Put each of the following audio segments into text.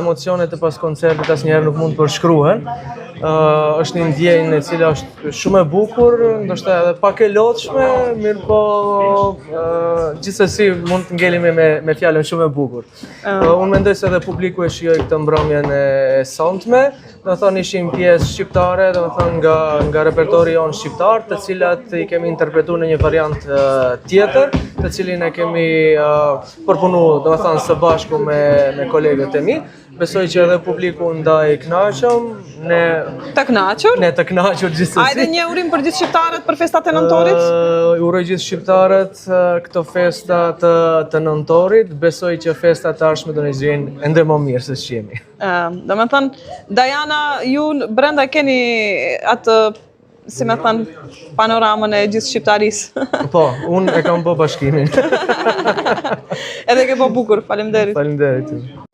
emocionet e pas koncertit asnjëherë nuk mund të përshkruhen. Është një ndjenjë e cila është shumë e bukur, ndoshta edhe pak e lodhshme, mirë po gjithsesi mund të ngelemi me fjalën shumë e bukur. Unë mendoj se edhe publiku e shijoi këtë mbrëmjen e sonte. Do të thonë ishim pjesë shqiptare, do të thonë nga repertori jonë shqiptar, të cilat i kemi interpretuar në një variant tjetër, të cilin e kemi përpunuar, do të thonë së bashku me kolegët e mi. Besoj që edhe publiku ndaj kënaqëm, ne të kënaqur? Ne të kënaqur gjithsesi. Hajde një urim për gjithë shqiptarët për festat e nëntorit? Uroj gjithë shqiptarët këto festa të nëntorit. Besoj që festat e ardhshme do në gjejnë ende më mirë se ç'jemi. Do me thënë, Diana, ju brenda keni atë, si me thënë, panoramën e gjithë shqiptarisë. Po, unë e kam po bashkimin. Edhe ke po bukur, faleminderit. Faleminderit.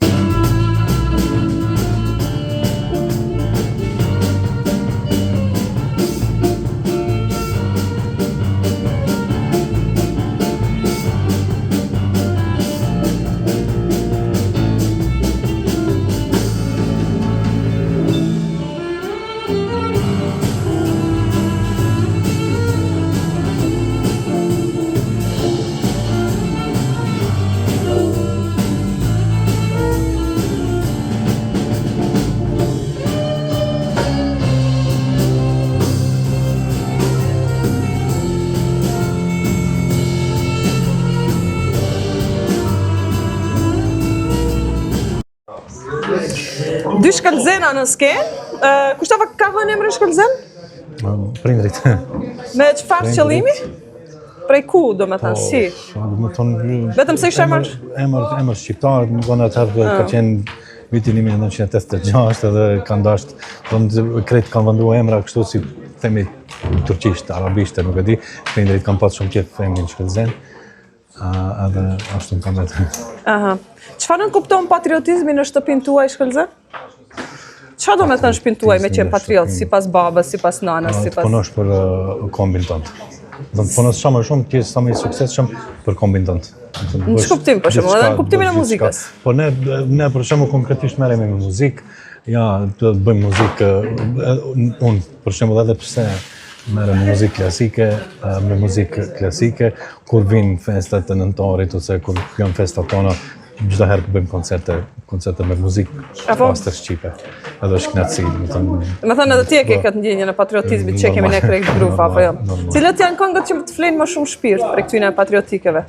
Dy shkëllëzena në skenë, kushtava ka vënë emrin shkëllëzen? Prindrit. Me çfarë qëllimi? Prej ku, do me thënë, si? Vetëm se ishte emër shqiptar, më thonë atëherë ka qenë vitin 1986 edhe kanë dashur, kretë kanë venduar emra kështu si themi turqisht, arabisht, nuk e di, prindrit kanë pasur shumë qejf emrin shkëllëzen. Edhe ashtu më kanë vetë. Çfarë nënkupton patriotizmi në shtëpinë tuaj shkëllëzen? Çfarë do me thënë shtëpinë tuaj me qenë patriot, sipas babës, sipas nanës, sipas... Të punosh për kombin tënd. Do të punosh sa më shumë, të jesh sa më i suksesshëm për kombin tënd. Në ç'kuptim për shembull, edhe në kuptimin e muzikës. Po ne për shembull konkretisht merremi me muzikë. Ja, do të bëjmë muzikë unë për shembull edhe pse merrem me muzikë klasike, kur vijnë festat e nëntorit ose kur janë festat tona, çdo herë bëjmë koncerte me muzikë pastër shqipe. Edhe është kënaqësi, Me thënë edhe ti e ke këtë ndjenjën e patriotizmit që kemi ne krejt grupa, apo jo? Cilat janë këngët që të flenë më shumë shpirt për këtyne patriotikeve?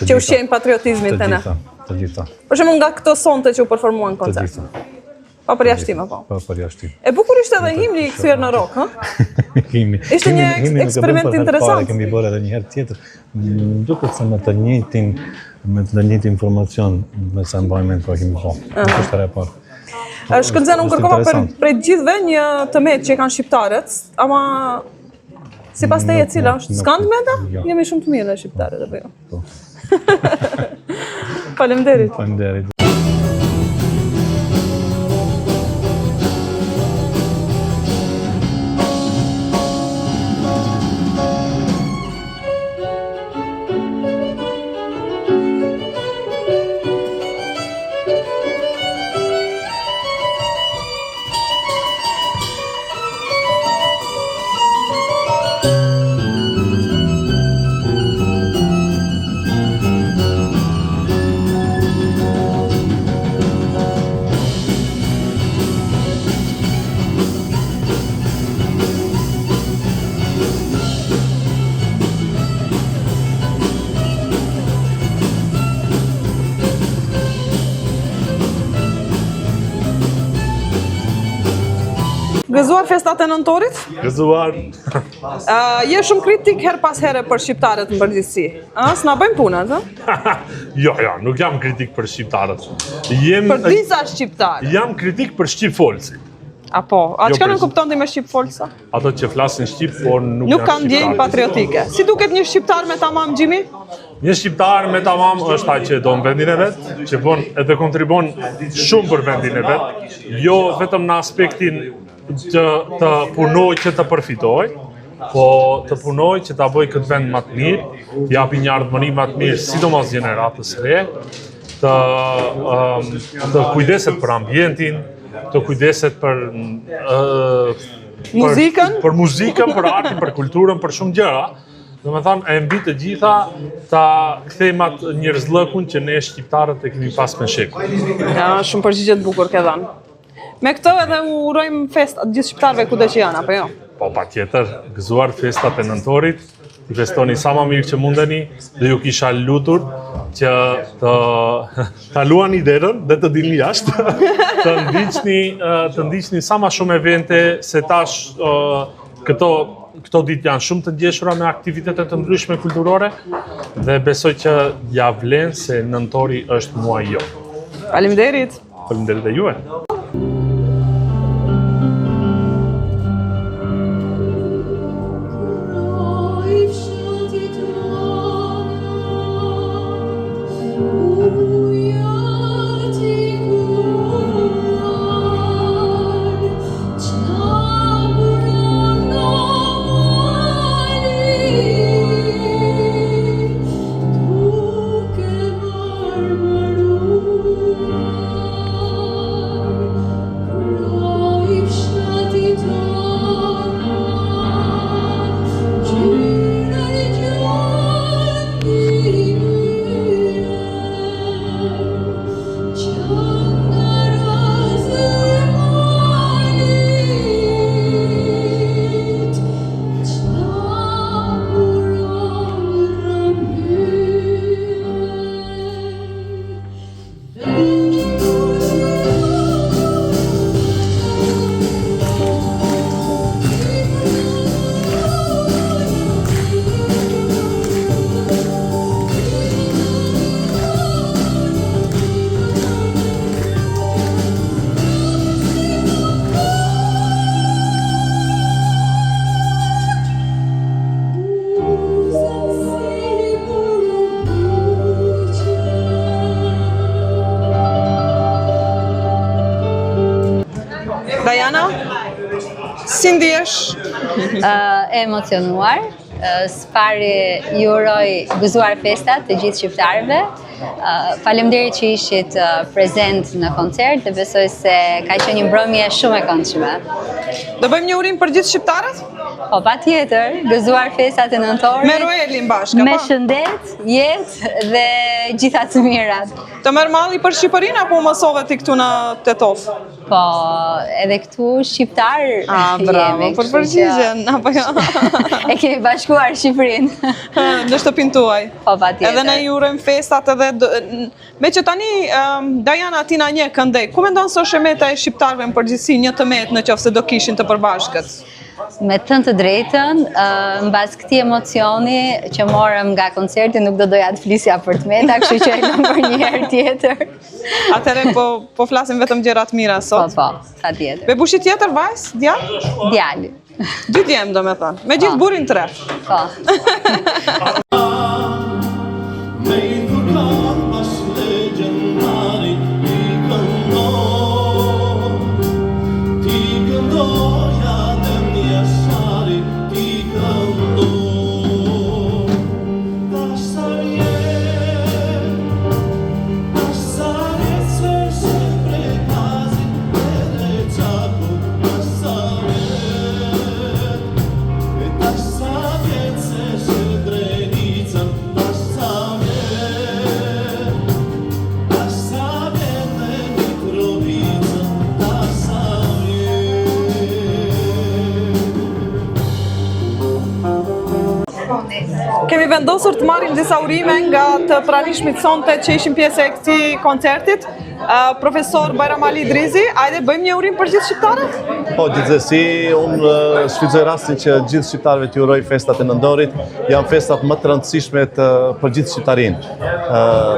Që ushqejnë patriotizmin të ne? Të gjitha. Për shembull nga këto sonte që u performuan në koncert? Të gjitha. Pa përjashtim, apo? Pa përjashtim. E bukur ishte edhe himni i kthyer në rock, ha? Himni. Ishte një eksperiment interesant. Kemi bërë edhe një herë tjetër. Duket se me të njëjtin informacion me sa mbajmë ko kemi po. Nuk është e parë. Shkëllëzen, unë kërkova prej gjithve një tëmet që kanë shqiptarët, ama sipas teje cila është? S'kan tëmeta? Jemi shumë të mirë dhe shqiptarët, apo jo? Faleminderit. Faleminderit. Gëzuar festat e nëntorit? Gëzuar. Je shumë kritik her pas here për shqiptarët në përgjithësi. S'na bëjmë punët, ha? Jo, nuk jam kritik për shqiptarët. Për disa shqiptarët? Jam kritik për shqipfolësit. Apo, a çka nuk kupton ti me shqipfolësa? Ato që flasin shqip, por nuk kanë ndjenjë patriotike. Si duket një shqiptar me tamam, Gjimi? Një shqiptar me tamam është ai që do në vendin e vetë, që bën edhe kontribon shumë për vendin e vetë, jo vetëm në aspektin të punoj që të përfitoj, po të punoj që ta bëj këtë vend më të mirë, japi një ardhmëri më të mirë, sidomos gjeneratës së re, të kujdeset për ambientin, të kujdeset për Muzikën? Për muzikën, për artin, për kulturën, për shumë gjëra. Domethënë, e mbi të gjitha ta kthejmë atë njerëzllëkun që ne shqiptarët e kemi pas me shekuj. Ja, shumë përgjigje të bukur ke dhënë. Me këtë edhe u urojmë festat gjithë shqiptarëve kudo që janë, apo jo? Po, patjetër, gëzuar festat e nëntorit, i festoni sa më mirë që mundeni dhe ju kisha lutur që ta luani derën dhe të dilni jashtë, të ndiqni sa më shumë evente, se tash këto ditë janë shumë të ndjeshura me aktivitete të ndryshme kulturore dhe besoj që ja vlen se nëntori është muaj jo. Faleminderit. Faleminderit dhe juve. Diana, si ndihesh? Emocionuar. S'pari ju uroj gëzuar festat të gjithë shqiptarëve. Faleminderit që ishit prezent në koncert dhe besoj se ka qenë një mbrëmje shumë e këndshme. Do bëjmë një urim për gjithë shqiptarët? Po, patjetër, gëzuar festat e nëntorit. Me Roelin bashkë, me shëndet, jetë dhe gjitha të mirat. Të merr malli për Shqipërinë apo mësove ti këtu në Tetov? Po, edhe këtu shqiptar bravo, për përgjigjen, apo jo? E kemi bashkuar Shqipërinë. Në shtëpinë tuaj. Po, patjetër. Edhe ne ju urojmë festat edhe me që tani Diana ti na njeh këndej. Ku mendon se është meta e shqiptarëve në përgjithësi një tëmet nëse do kishin të përbashkët? Me të drejtën, mbas këtij emocioni që morëm nga koncerti nuk do doja të flisja për tmeta, kështu që e lëm për një herë tjetër. Atëherë po flasim vetëm gjëra të mira sot. Po, patjetër. Bebushi tjetër vajzë, djalë? Djalë. Dy djemë domethënë, me gjithë burin 3. Po. Kemi vendosur të marrim disa urime nga të pranishmit sonte që ishin pjesë e këtij koncertit. Profesor Bajram Ali Idrizi, hajde bëjmë një urim për gjithë shqiptarët? Po, gjithsesi, unë shfrytëzoj rastin që gjithë shqiptarëve t'ju uroj festat e nëndorit, janë festat më të rëndësishme për gjithë shqiptarinë.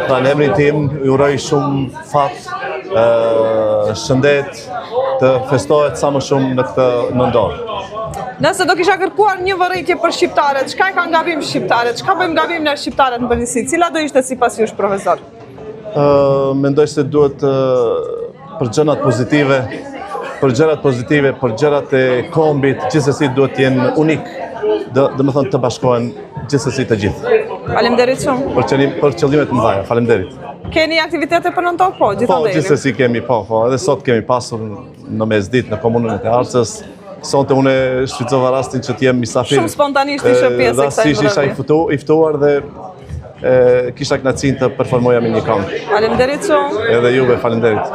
Pra në emrin tim, ju uroj shumë fat, shëndet, të festohet sa më shumë në këtë nëndor. Nëse do kisha kërkuar një vërejtje për shqiptarët, çka e kanë gabim shqiptarët, çka bëjmë gabim në shqiptarët në përgjithësi, cila do ishte sipas jush, profesor? Mendoj se duhet për gjërat pozitive, për gjërat e kombit, gjithsesi duhet të jenë unik, domethënë të bashkohen gjithsesi të gjithë. Faleminderit shumë. Për qëllime të mëdha, faleminderit. Keni aktivitete për nëntok? Po, Po, gjithandej. gjithsesi kemi, po, edhe sot kemi pasur në mesditë në komunën e Arcës. Sonte unë shfrytëzova rastin që t'jem misafir. Shumë spontanisht ishe pjesë e kësaj Rastësisht isha i ftuar dhe kisha kënaqësinë të performoja me një këngë. Faleminderit shumë. Edhe juve, faleminderit.